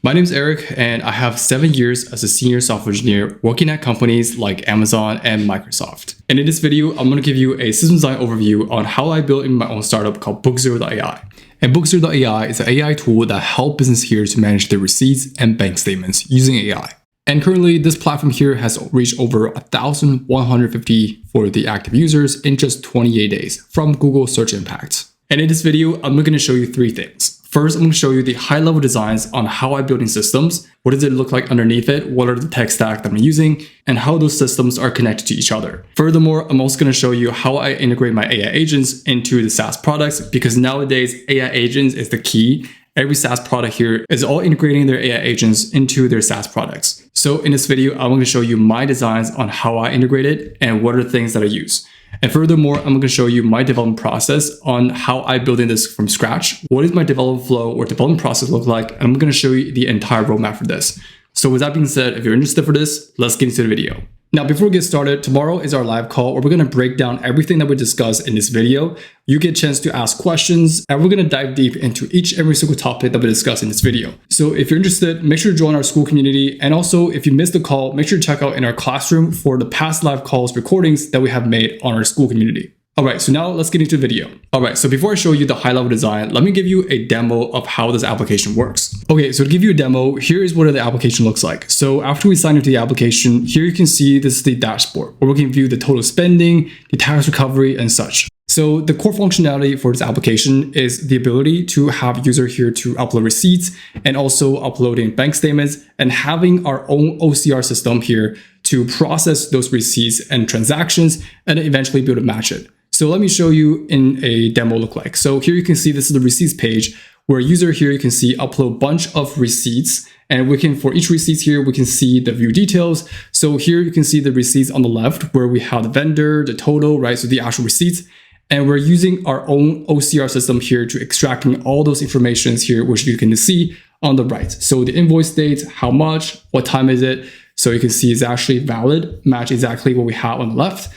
My name is Eric, and I have 7 years as a senior software engineer working at companies like Amazon and Microsoft. And in this video, I'm going to give you a system design overview on how I built in my own startup called BookZero.ai. And BookZero.ai is an AI tool that helps business here to manage their receipts and bank statements using AI. And currently, this platform here has reached over 1,150 for the active users in just 28 days from Google Search Impact. And in this video, I'm going to show you 3 things. First, I'm going to show you the high-level designs on how I build in systems, what does it look like underneath it, what are the tech stack that I'm using, and how those systems are connected to each other. Furthermore, I'm also going to show you how I integrate my AI agents into the SaaS products, because nowadays AI agents is the key. Every SaaS product here is all integrating their AI agents into their SaaS products. So in this video, I'm going to show you my designs on how I integrate it and what are the things that I use. And furthermore, I'm going to show you my development process on how I build in this from scratch. What is my development flow or development process look like? And I'm going to show you the entire roadmap for this. So with that being said, if you're interested for this, let's get into the video. Now, before we get started, tomorrow is our live call where we're going to break down everything that we discussed in this video. You get a chance to ask questions, and we're going to dive deep into every single topic that we discussed in this video. So if you're interested, make sure to join our school community. And also, if you missed the call, make sure to check out in our classroom for the past live calls recordings that we have made on our school community. All right, so now let's get into the video. All right, so before I show you the high-level design, let me give you a demo of how this application works. Okay, so to give you a demo, here is what the application looks like. So after we sign into the application, here you can see this is the dashboard where we can view the total spending, the tax recovery, and such. So the core functionality for this application is the ability to have user here to upload receipts and also uploading bank statements and having our own OCR system here to process those receipts and transactions and eventually be able to match it. So let me show you in a demo look like. So here you can see this is the receipts page where user here you can see upload bunch of receipts, and we can for each receipts here we can see the view details. So here you can see the receipts on the left where we have the vendor, the total, right? So the actual receipts. And we're using our own OCR system here to extracting all those informations here, which you can see on the right. So the invoice date, how much, what time is it? So you can see it's actually valid, match exactly what we have on the left.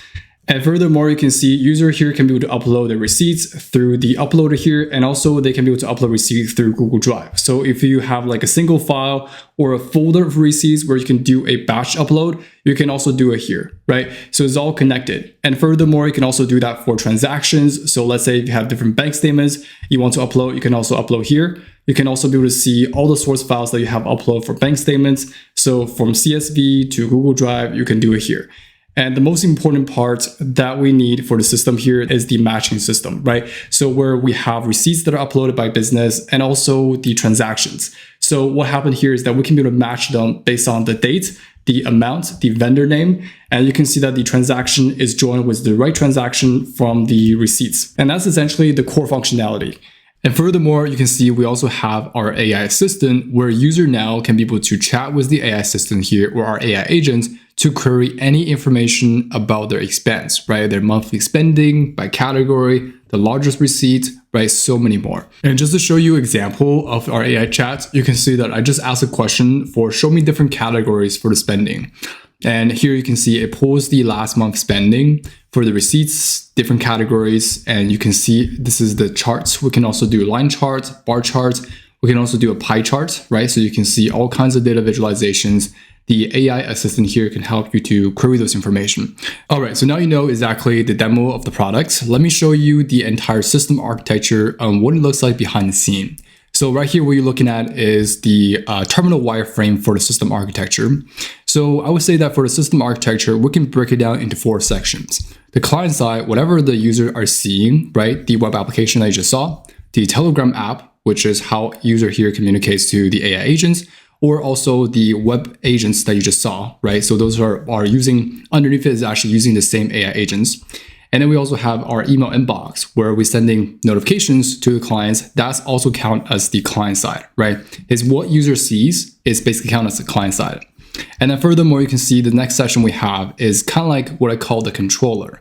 And furthermore, you can see user here can be able to upload the receipts through the uploader here, and also they can be able to upload receipts through Google Drive. So if you have like a single file or a folder of receipts where you can do a batch upload, you can also do it here, right? So it's all connected. And furthermore, you can also do that for transactions. So let's say if you have different bank statements you want to upload, you can also upload here. You can also be able to see all the source files that you have uploaded for bank statements. So from CSV to Google Drive, you can do it here. And the most important part that we need for the system here is the matching system, right? So where we have receipts that are uploaded by business and also the transactions. So what happened here is that we can be able to match them based on the date, the amount, the vendor name, and you can see that the transaction is joined with the right transaction from the receipts. And that's essentially the core functionality. And furthermore, you can see we also have our AI assistant where user now can be able to chat with the AI assistant here or our AI agent to query any information about their expense, right? Their monthly spending by category, the largest receipt, right? So many more. And just to show you an example of our AI chat, you can see that I just asked a question for show me different categories for the spending. And here you can see it pulls the last month spending for the receipts, different categories. And you can see this is the charts. We can also do line charts, bar charts. We can also do a pie chart, right? So you can see all kinds of data visualizations. The AI assistant here can help you to query those information. All right, so now you know exactly the demo of the product. Let me show you the entire system architecture and what it looks like behind the scene. So right here, what you're looking at is the terminal wireframe for the system architecture. So I would say that for the system architecture, we can break it down into 4 sections. The client side, whatever the user are seeing, right? The web application that you just saw, the Telegram app, which is how user here communicates to the AI agents, or also the web agents that you just saw, right? So those are using, underneath it is actually using the same AI agents. And then we also have our email inbox where we're sending notifications to the clients. That's also count as the client side, right? Is what user sees is basically count as the client side. And then furthermore, you can see the next section we have is kind of like what I call the controller.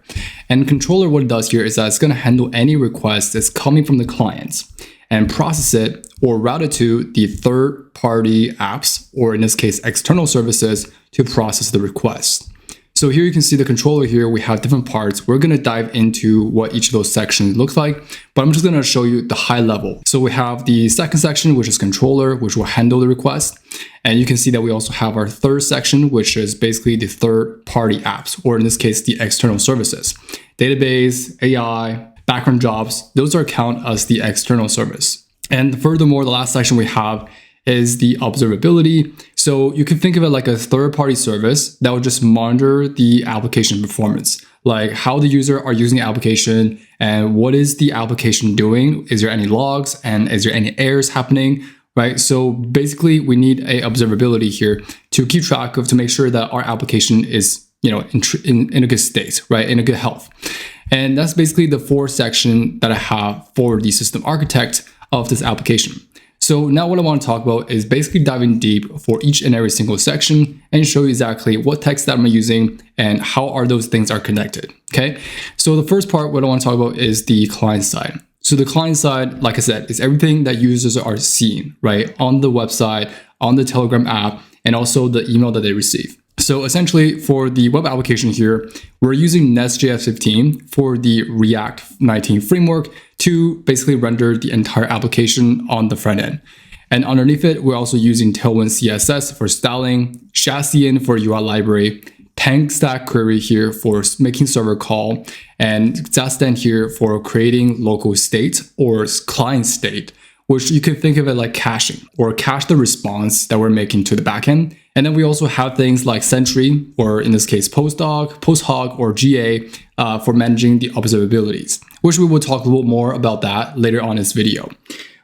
And controller, what it does here is that it's going to handle any request that's coming from the clients and process it or route it to the third-party apps, or in this case, external services to process the request. So here you can see the controller here. We have different parts. We're going to dive into what each of those sections looks like, but I'm just going to show you the high level. So we have the second section, which is controller, which will handle the request. And you can see that we also have our third section, which is basically the third-party apps, or in this case, the external services. Database, AI, background jobs, those are count as the external service. And furthermore, the last section we have is the observability. So you can think of it like a third-party service that will just monitor the application performance, like how the user are using the application and what is the application doing. Is there any logs and is there any errors happening, right? So basically we need a observability here to keep track of, to make sure that our application is, in a good state, right? In a good health. And that's basically the fourth section that I have for the system architect of this application. So now what I want to talk about is basically diving deep for each and every single section and show you exactly what tech stack I'm using and how are those things are connected. Okay. So the first part, what I want to talk about is the client side. So the client side, like I said, is everything that users are seeing, right? On the website, on the Telegram app, and also the email that they receive. So essentially for the web application here, we're using Next.js 15 for the React 19 framework to basically render the entire application on the front end. And underneath it, we're also using Tailwind CSS for styling, Chassis for UI library, Tank Stack Query here for making server call, and Zastan here for creating local state or client state, which you can think of it like caching or cache the response that we're making to the backend. And then we also have things like Sentry, or in this case, Posthog, or GA for managing the observabilities, which we will talk a little more about that later on in this video.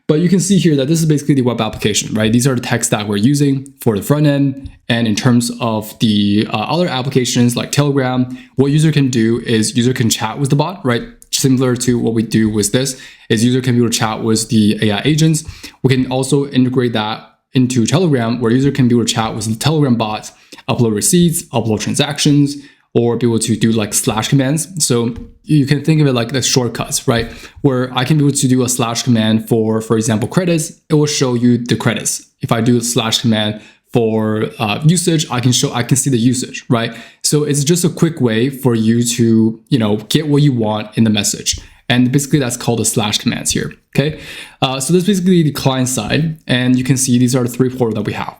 But you can see here that this is basically the web application, right? These are the tech stack we're using for the front end. And in terms of the other applications like Telegram, what user can do is user can chat with the bot, right? Similar to what we do with this is user can be able to chat with the AI agents. We can also integrate that into Telegram, where user can be able to chat with the Telegram bots, upload receipts, upload transactions, or be able to do like slash commands. So you can think of it like the shortcuts, right? Where I can be able to do a slash command for example, credits. It will show you the credits. If I do a slash command for usage, I can see the usage, right? So it's just a quick way for you to, get what you want in the message. And basically that's called the slash commands here. Okay. So that's basically the client side. And you can see these are the three portals that we have.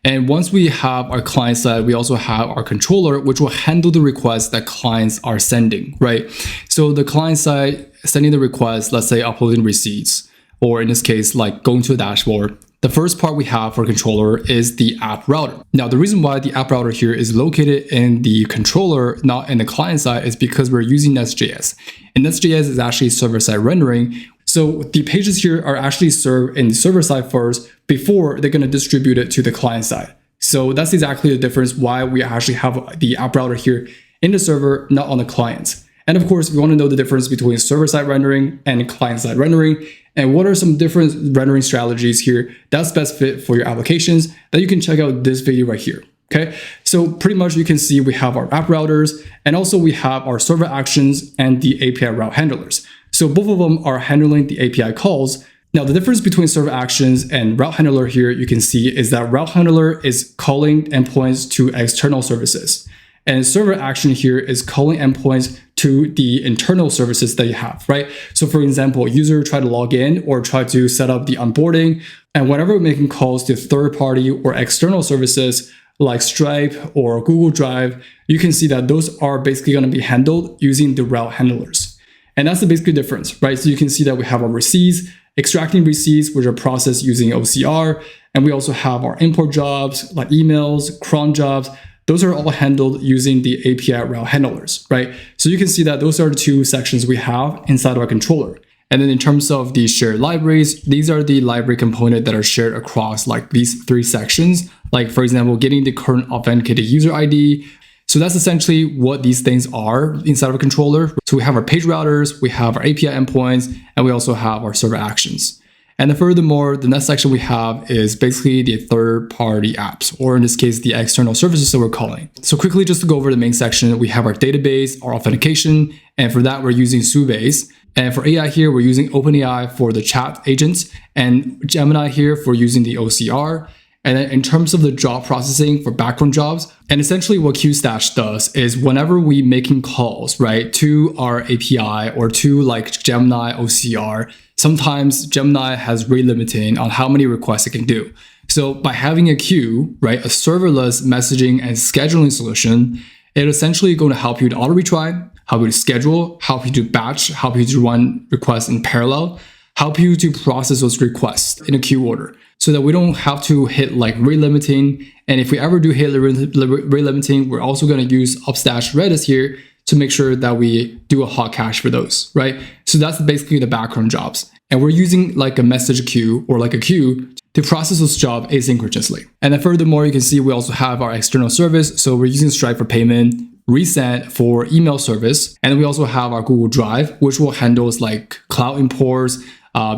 And once we have our client side, we also have our controller, which will handle the requests that clients are sending, right? So the client side sending the request, let's say uploading receipts, or in this case, like going to a dashboard. The first part we have for controller is the app router. Now, the reason why the app router here is located in the controller, not in the client side, is because we're using Next.js. And Next.js is actually server-side rendering. So the pages here are actually served in the server side first before they're going to distribute it to the client side. So that's exactly the difference why we actually have the app router here in the server, not on the client. And of course, we want to know the difference between server-side rendering and client-side rendering, and what are some different rendering strategies here that's best fit for your applications, that you can check out this video right here. Okay, so pretty much you can see we have our app routers, and also we have our server actions and the API route handlers. So both of them are handling the API calls. Now, the difference between server actions and route handler here, you can see is that route handler is calling endpoints to external services. And server action here is calling endpoints to the internal services that you have, right? So for example, user try to log in or try to set up the onboarding. And whenever we're making calls to third party or external services like Stripe or Google Drive, you can see that those are basically going to be handled using the route handlers. And that's the basic difference, right? So you can see that we have our receipts, extracting receipts, which are processed using OCR. And we also have our import jobs like emails, cron jobs. Those are all handled using the API route handlers, right? So you can see that those are the two sections we have inside of our controller. And then in terms of the shared libraries, these are the library components that are shared across like these three sections. Like for example, getting the current authenticated user ID. So that's essentially what these things are inside of a controller. So we have our page routers, we have our API endpoints, and we also have our server actions. And then furthermore, the next section we have is basically the third-party apps, or in this case, the external services that we're calling. So quickly, just to go over the main section, we have our database, our authentication, and for that, we're using Subase. And for AI here, we're using OpenAI for the chat agents, and Gemini here for using the OCR. And then in terms of the job processing for background jobs, and essentially what QStash does is whenever we making calls, right, to our API or to like Gemini OCR, sometimes Gemini has rate limiting on how many requests it can do. So by having a queue, right, a serverless messaging and scheduling solution, it essentially going to help you to auto retry, help you to schedule, help you to batch, help you to run requests in parallel, help you to process those requests in a queue order so that we don't have to hit like rate limiting. And if we ever do hit rate limiting, we're also going to use Upstash Redis here to make sure that we do a hot cache for those, right? So that's basically the background jobs. And we're using like a message queue or like a queue to process those jobs asynchronously. And then furthermore, you can see we also have our external service. So we're using Stripe for payment, Resend for email service. And then we also have our Google Drive, which will handle like cloud imports, be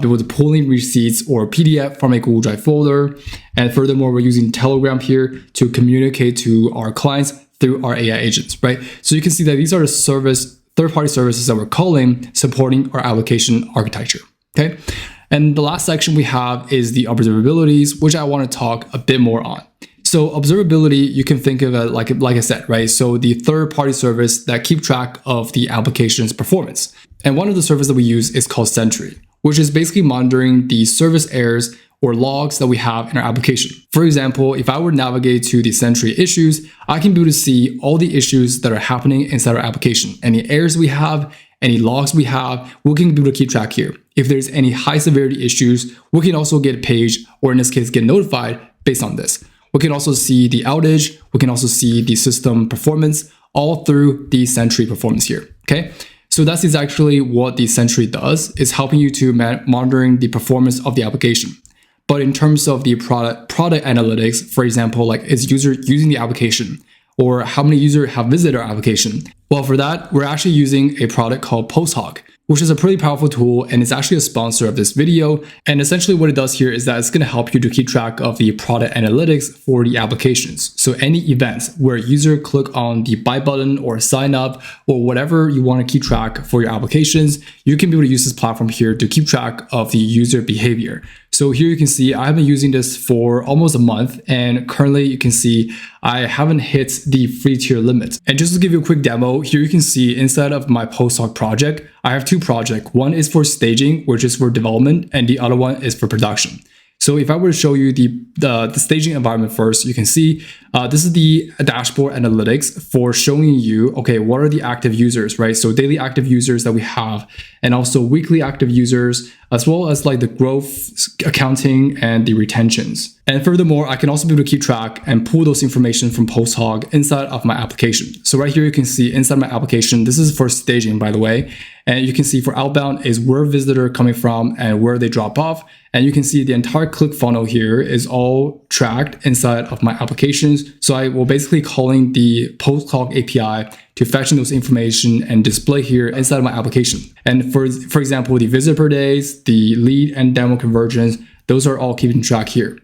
able to pull in receipts or PDF from a Google Drive folder. And furthermore, we're using Telegram here to communicate to our clients through our AI agents, right? So you can see that these are the third-party services that we're calling supporting our application architecture, okay? And the last section we have is the observabilities, which I want to talk a bit more on. So observability, you can think of it like I said, right? So the third-party service that keep track of the application's performance. And one of the services that we use is called Sentry, which is basically monitoring the service errors or logs that we have in our application. For example, if I were to navigate to the Sentry issues, I can be able to see all the issues that are happening inside our application. Any errors we have, any logs we have, we can be able to keep track here. If there's any high severity issues, we can also get a page, or in this case, get notified based on this. We can also see the outage. We can also see the system performance all through the Sentry performance here, okay? So that's exactly what the Sentry does, is helping you to monitoring the performance of the application. But in terms of the product analytics, for example, like is user using the application or how many users have visited our application? Well, for that, we're actually using a product called PostHog, which is a pretty powerful tool and it's actually a sponsor of this video. And essentially what it does here is that it's going to help you to keep track of the product analytics for the applications. So any events where a user click on the buy button or sign up or whatever you want to keep track for your applications, you can be able to use this platform here to keep track of the user behavior. So here you can see I've been using this for almost a month and currently you can see I haven't hit the free tier limit. And just to give you a quick demo, here you can see inside of my PostHog project, I have two projects. One is for staging, which is for development, and the other one is for production. So if I were to show you the staging environment first, you can see this is the dashboard analytics for showing you, okay, what are the active users, right? So daily active users that we have, and also weekly active users, as well as like the growth accounting and the retentions. And furthermore, I can also be able to keep track and pull those information from PostHog inside of my application. So right here, you can see inside my application, this is for staging, by the way. And you can see for outbound is where visitor coming from and where they drop off. And you can see the entire click funnel here is all tracked inside of my applications. So I will basically calling the PostHog API to fetching those information and display here inside of my application. And for example, the visit per days, the lead and demo conversions, those are all keeping track here.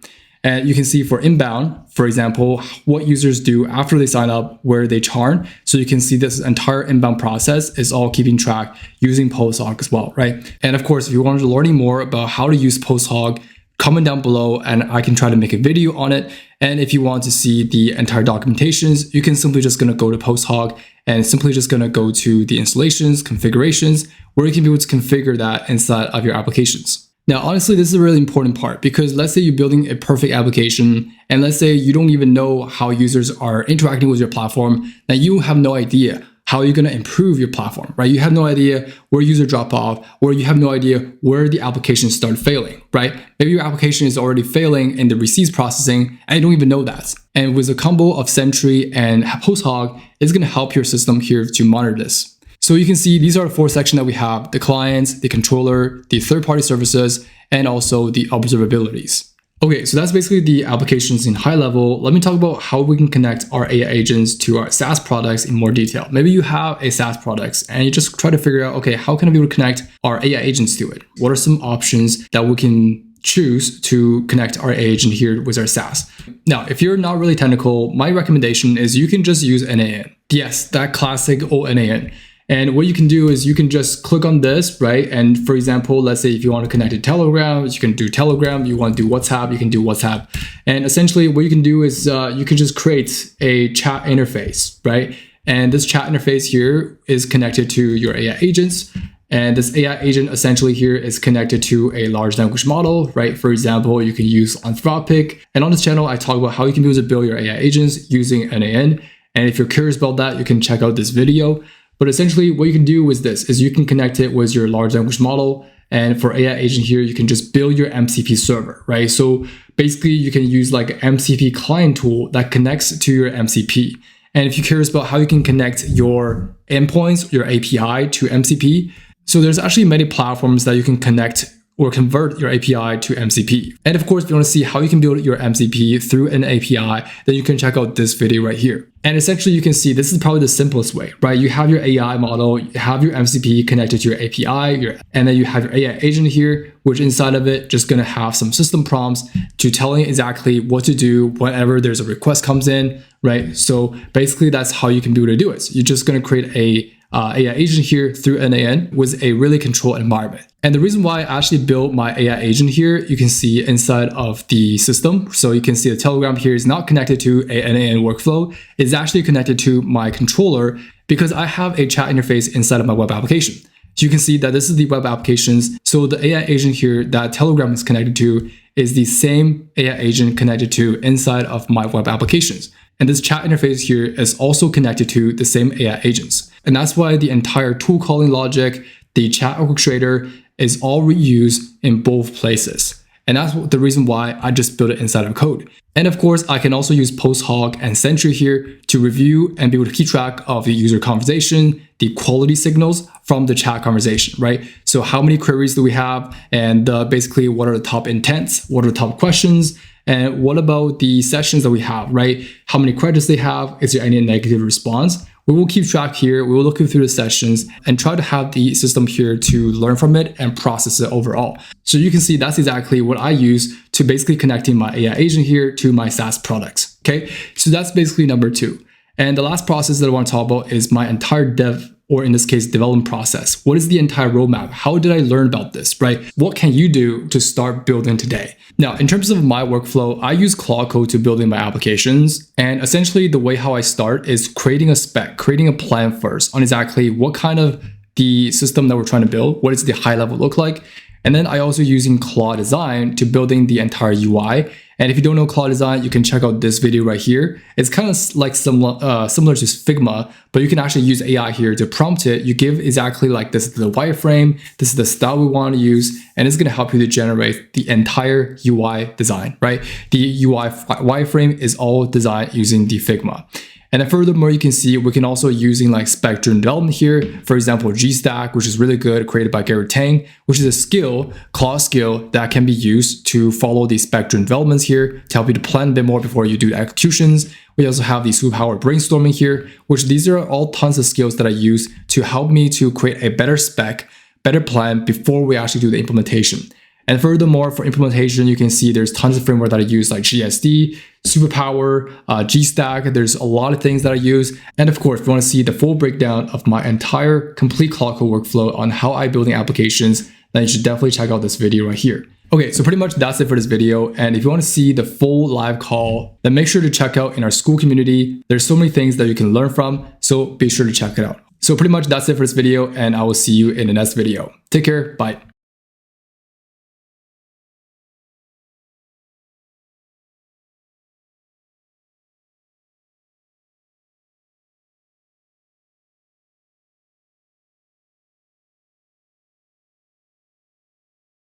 And you can see for inbound, for example, what users do after they sign up, where they churn. So you can see this entire inbound process is all keeping track using PostHog as well, right? And of course, if you want to learn more about how to use PostHog, comment down below and I can try to make a video on it. And if you want to see the entire documentations, you can simply just gonna go to PostHog and simply just gonna go to the installations, configurations, where you can be able to configure that inside of your applications. Now, honestly, this is a really important part because let's say you're building a perfect application and let's say you don't even know how users are interacting with your platform, then you have no idea how you're going to improve your platform, right? You have no idea where user drop off, or you have no idea where the application start failing, right? Maybe your application is already failing in the receipts processing and you don't even know that. And with a combo of Sentry and PostHog, it's going to help your system here to monitor this. So you can see these are the four sections that we have: the clients, the controller, the third-party services, and also the observabilities. Okay, so that's basically the applications in high level. Let me talk about how we can connect our AI agents to our SaaS products in more detail. Maybe you have a SaaS products and you just try to figure out, okay, how can I be able to connect our AI agents to it? What are some options that we can choose to connect our agent here with our SaaS? Now, if you're not really technical, my recommendation is you can just use NAN. Yes, that classic old NAN. And what you can do is you can just click on this, right? And for example, let's say if you want to connect to Telegram, you can do Telegram. You want to do WhatsApp, you can do WhatsApp. And essentially what you can do is you can just create a chat interface, right? And this chat interface here is connected to your AI agents. And this AI agent essentially here is connected to a large language model, right? For example, you can use Anthropic. And on this channel, I talk about how you can be able to build your AI agents using NAN. And if you're curious about that, you can check out this video. But essentially what you can do is this, is you can connect it with your large language model. And for AI agent here, you can just build your MCP server, right? So basically you can use like an MCP client tool that connects to your MCP. And if you're curious about how you can connect your endpoints, your API to MCP, so there's actually many platforms that you can connect or convert your API to MCP. And of course, if you want to see how you can build your MCP through an API, then you can check out this video right here. And essentially you can see this is probably the simplest way, right? You have your AI model, you have your MCP connected to your API, and then you have your AI agent here, which inside of it just gonna have some system prompts to telling it exactly what to do whenever there's a request comes in, right? So basically that's how you can be able to do it. So you're just gonna create a AI agent here through NAN with a really controlled environment. And the reason why I actually built my AI agent here, you can see inside of the system. So you can see the Telegram here is not connected to a NAN workflow. It's actually connected to my controller because I have a chat interface inside of my web application. So you can see that this is the web applications. So the AI agent here that Telegram is connected to is the same AI agent connected to inside of my web applications. And this chat interface here is also connected to the same AI agents. And that's why the entire tool calling logic, the chat orchestrator is all reused in both places. And that's the reason why I just built it inside of code. And of course, I can also use Post-Hoc and Sentry here to review and be able to keep track of the user conversation, the quality signals from the chat conversation, right? So how many queries do we have? And basically, what are the top intents? What are the top questions? And what about the sessions that we have, right? How many credits they have? Is there any negative response? We will keep track here. We will look through the sessions and try to have the system here to learn from it and process it overall. So you can see that's exactly what I use to basically connecting my AI agent here to my SaaS products. Okay, so that's basically number 2. And the last process that I want to talk about is my entire dev, or in this case, development process. What is the entire roadmap? How did I learn about this, right? What can you do to start building today? Now, in terms of my workflow, I use Claude Code to building my applications. And essentially the way how I start is creating a spec, creating a plan first on exactly what kind of the system that we're trying to build, what does the high level look like? And then I also using Claude Design to building the entire UI. And if you don't know Claude Design, you can check out this video right here. It's kind of like similar to Figma, but you can actually use AI here to prompt it. You give exactly like this is the wireframe, this is the style we want to use, and it's going to help you to generate the entire UI design, right? The UI wireframe is all designed using the Figma. And then furthermore, you can see we can also using like spec-driven development here. For example, GStack, which is really good, created by Garrett Tang, which is a skill, Claude skill that can be used to follow the spec-driven developments here to help you to plan a bit more before you do the executions. We also have the Superpower brainstorming here, which these are all tons of skills that I use to help me to create a better spec, better plan before we actually do the implementation. And furthermore, for implementation, you can see there's tons of framework that I use like GSD, Superpower, GStack. There's a lot of things that I use. And of course, if you want to see the full breakdown of my entire complete Claude Code workflow on how I building applications, then you should definitely check out this video right here. Okay, so pretty much that's it for this video. And if you want to see the full live call, then make sure to check out in our school community. There's so many things that you can learn from, so be sure to check it out. So pretty much that's it for this video, and I will see you in the next video. Take care, bye.